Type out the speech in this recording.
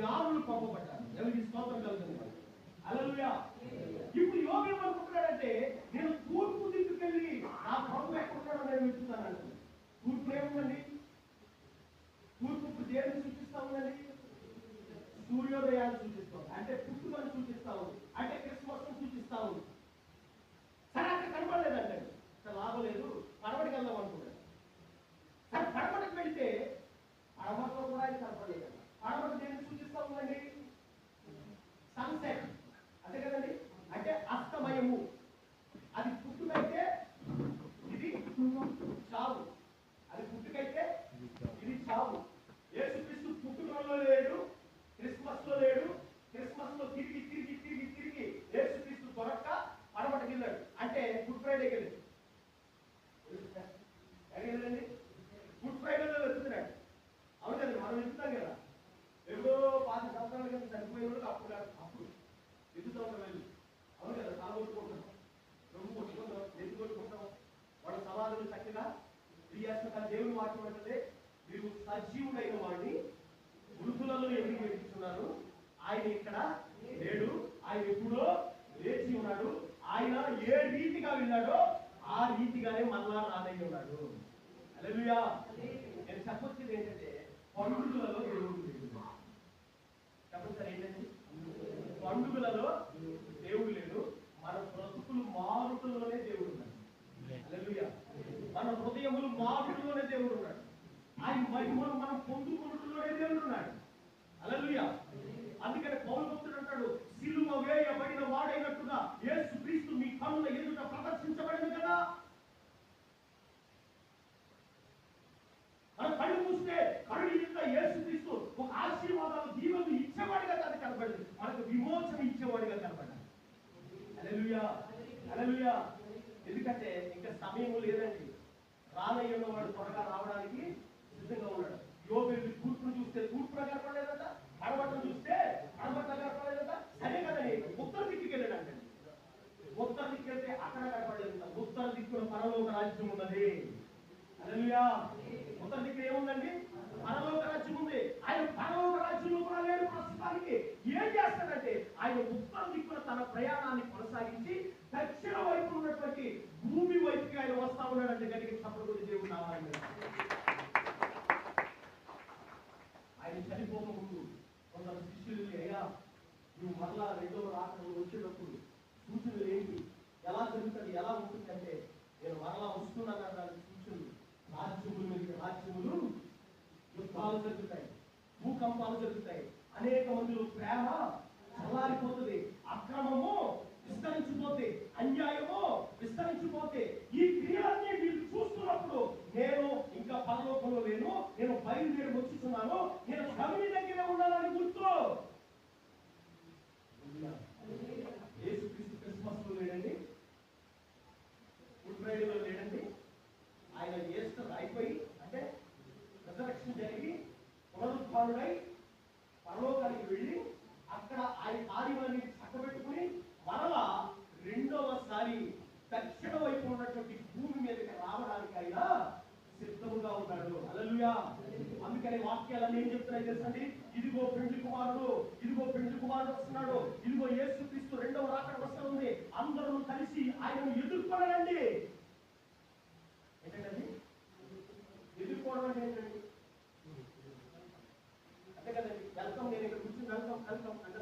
జ్ఞానులు పంపబడ్డారు. ఎవరికి స్తోత్రం కలుగుతుంది. హల్లెలూయా. ఇప్పుడు యోగు ఏమనుకుంటున్నాడంటే, నేను తూర్పు దిక్కుకెళ్ళి నా ప్రభు ఎక్కడున్నాడో నేను వెతుకుతానండి. తూర్పు ఏముందండి? తూర్పు దేనిని సూచిస్తా ఉందండి? సూర్యోదయాన్ని సూచిస్తా ఉంది, అంటే పుట్టుకను సూచిస్తా ఉంది, అంటే క్రిస్మస్ సూచిస్తా ఉంది. సరే అక్కడ కనపడలేదంటే లాభం లేదు, పడవడికి వెళ్దాం అనుకున్నాడు. సరే పడవడికి వెళ్తే పడవలో కూడా అది కనపడలేదు. పడవడి దేన్ని సూచిస్తా ఉందండి? సన్సెట్, అంతే కదండి, అంటే అస్తమయము. అది పుట్టుకైతే ఇది చావు, అది పుట్టుకైతే ఇది చావు. యేసుక్రీస్తు పుట్టుకలో లేడు, క్రిస్మస్ లో లేడు. క్రిస్మస్ లో తిరిగి తిరిగి తిరిగి తిరిగి యేసుక్రీస్తు దొరక్క పడవటికి వెళ్ళాడు, అంటే గుడ్ ఫ్రైడేకి వెళ్ళాడు. ఎక్కడికి గుడ్ ఫ్రైడేలో వెళ్తున్నాడు. అవును కదండి, మనం వెళ్తున్నాం కదా. ఎప్పుడో 5 సంవత్సరాల కింద చనిపోయిన వాళ్ళు అప్పుడు వెతుకుతా ఉంటాం వెళ్ళి. అవును కదా, కాలుకొట్టుకుంటాం, రొమ్ము కొట్టుకుంటాం, నెత్తి కొట్టుకుంటాం. వాళ్ళ సవాళ్ళు చక్కగా క్రియాత్మక దేవుని వాక్యం అంటే, మీరు సజీవుడైన వాడిని మృతులలో ఎందుకు వెతుకుతున్నారు? ఆయన ఇక్కడ లేడు, ఆయన ఎప్పుడో లేచి ఉన్నాడు. ఆయన ఏ రీతిగా వెళ్ళాడో ఆ రీతిగానే మరలా రానయ్యి ఉన్నాడు. హల్లెలూయా. నేను చెప్పొచ్చేది ఏంటంటే, పండుగలలో దేవుడు లేడు. చెప్పండి సార్, ఏంటండి? పండుగలలో దేవుడు లేడు, మన బ్రతుకులు మారుటలోనే దేవుడు ఉన్నాడు. హల్లెలూయా. మన హృదయములు మారుటలోనే దేవుడు ఉన్నాడు. ఆయన మహిమను మనం పొందుకున్నట్లోనే దేవుడు ఉన్నాడు. హల్లెలూయా. అందుకని పౌలు భక్తుడు అంటాడు, సిలువ వేయబడిన వాడైనట్టుగా యేసుక్రీస్తు మీ కన్నుల ఎదుట ప్రదర్శించబడింది కదా. మన కళ్ళు మూస్తే కళ్ళు ఎదుట యేసుక్రీస్తు ఒక ఆశీర్వాదాలు దీవెనలు ఇచ్చేవాడిగా కనపడింది, మనకు విమోచన ఇచ్చేవాడిగా కనపడ్డాడు. హల్లెలూయా. హల్లెలూయా. ఎందుకంటే ఇంకా సమయం లేదండి. రానయ్య ఉన్నవాడు త్వరగా రావడానికి సిద్ధంగా ఉన్నాడు. యోబు తూర్పును చూస్తే తూర్పున కనపడలేదంట, పడమటను చూస్తే పడమట కనపడలేదంట. సరే కదండి, ఉత్తర దిక్కుకి వెళ్ళాడంటే, ఉత్తర దిక్కు వెళ్తే అక్కడ కనపడలేదంట. ఉత్తర దిక్కున పరలోక రాజ్యం ఉన్నది. హల్లెలూయా. ఉత్తర దిక్కు ఏముందండి? పరలోక రాజ్యం ఉంది. ఆయన పరలోక రాజ్యంలో కూడా లేడు ప్రస్తుతానికి. ఏం చేస్తాడంటే, ఆయన ఉత్తర దిక్కున తన ప్రయాణాన్ని కొనసాగించి దక్షిణ వైపు ఉన్నటువంటి భూమి వైపుకి ఆయన వస్తా ఉన్నాడంటే గట్టిగా చప్పట్లు దేవుడు నామాన్ని. ఆయన చనిపోకముందు కొందరు శిష్యులు, అయ్యా నువ్వు మరలా రెండవ రాత్రులు వచ్చేటప్పుడు సూచనలు ఏంటి, ఎలా జరుగుతుంది, ఎలా ఉంటుంది అంటే, నేను మరలా వస్తున్నాను దానికి సూచనలు. రాజ్యముల మీద రాజ్యములు యుద్ధాలు జరుగుతాయి, భూకంపాలు జరుగుతాయి, అనేక మందిలో ప్రేమ చల్లారిపోతుంది, అక్రమము విస్తరించిపోతే, అన్యాయము విస్తరించిపోతే, ఈ క్రియలన్నీ మీరు చూస్తున్నప్పుడు నేను ఇంకా పరలోకంలో లేను, నేను బయలుదేరి వచ్చుతున్నాను, నేను కవిని దగ్గర ఉండాలని గుర్తు. యేసుక్రీస్తు క్రిస్మస్ లో లేడండి, గుడ్ ఫ్రైడేలో లేడండి. ఆయన ఈస్టర్ అయిపోయి, అంటే రిజరెక్షన్ జరిగి పునరుద్ధానుడై పరలోకానికి వెళ్ళి అక్కడ ఆయన కార్యాన్ని చక్కబెట్టుకుని మరలా రెండవసారి దక్షిణ వైపు ఉన్నటువంటి భూమి మీదకి రావడానికి ఆయన సిద్ధముగా ఉన్నాడు. హల్లెలూయా. అందుకని వాక్యాలన్నీ ఏం చెప్తున్నాయి తెలుసండి? ఇదిగో పెండ్లి కుమారుడు, ఇదిగో పెండ్లి కుమారుడు వస్తున్నాడు, ఇదిగో యేసుక్రీస్తు రెండవ రాకడ వస్తుంది, అందరూ కలిసి ఆయనను ఎదుర్కొనండి. ఏంటండి ఎదుర్కోవడం అంటే ఏంటండి? అంతే కదండి, వెల్కమ్, నేను ఇక్కడ కూర్చుని వెల్కమ్ వెల్కమ్ అంటే